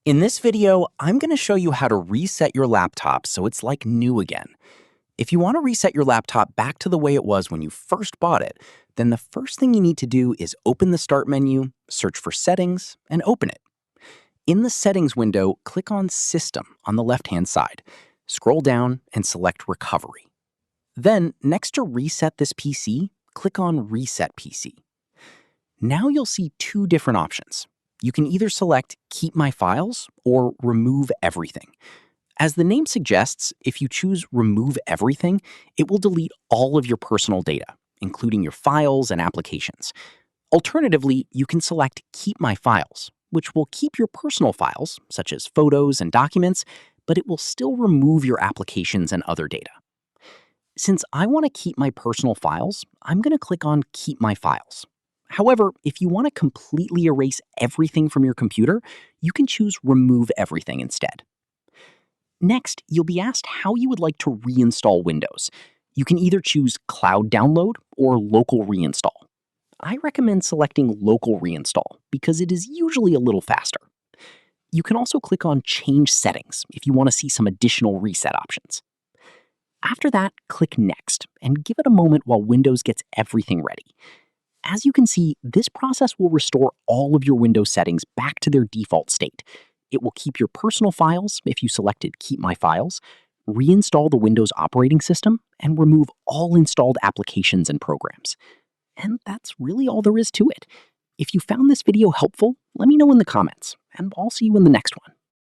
In this video, I'm going to show you how to reset your laptop so it's like new again. If you want to reset your laptop back to the way it was when you first bought it, then the first thing you need to do is open the Start menu, search for Settings, and open it. In the Settings window, click on System on the left-hand side. Scroll down and select Recovery. Then, next to Reset this PC, click on Reset PC. Now you'll see two different options. You can either select Keep My Files or Remove Everything. As the name suggests, if you choose Remove Everything, it will delete all of your personal data, including your files and applications. Alternatively, you can select Keep My Files, which will keep your personal files, such as photos and documents, but it will still remove your applications and other data. Since I want to keep my personal files, I'm going to click on Keep My Files. However, if you want to completely erase everything from your computer, you can choose Remove Everything instead. Next, you'll be asked how you would like to reinstall Windows. You can either choose Cloud Download or Local Reinstall. I recommend selecting Local Reinstall because it is usually a little faster. You can also click on Change Settings if you want to see some additional reset options. After that, click Next and give it a moment while Windows gets everything ready. As you can see, this process will restore all of your Windows settings back to their default state. It will keep your personal files if you selected Keep My Files, reinstall the Windows operating system, and remove all installed applications and programs. And that's really all there is to it. If you found this video helpful, let me know in the comments, and I'll see you in the next one.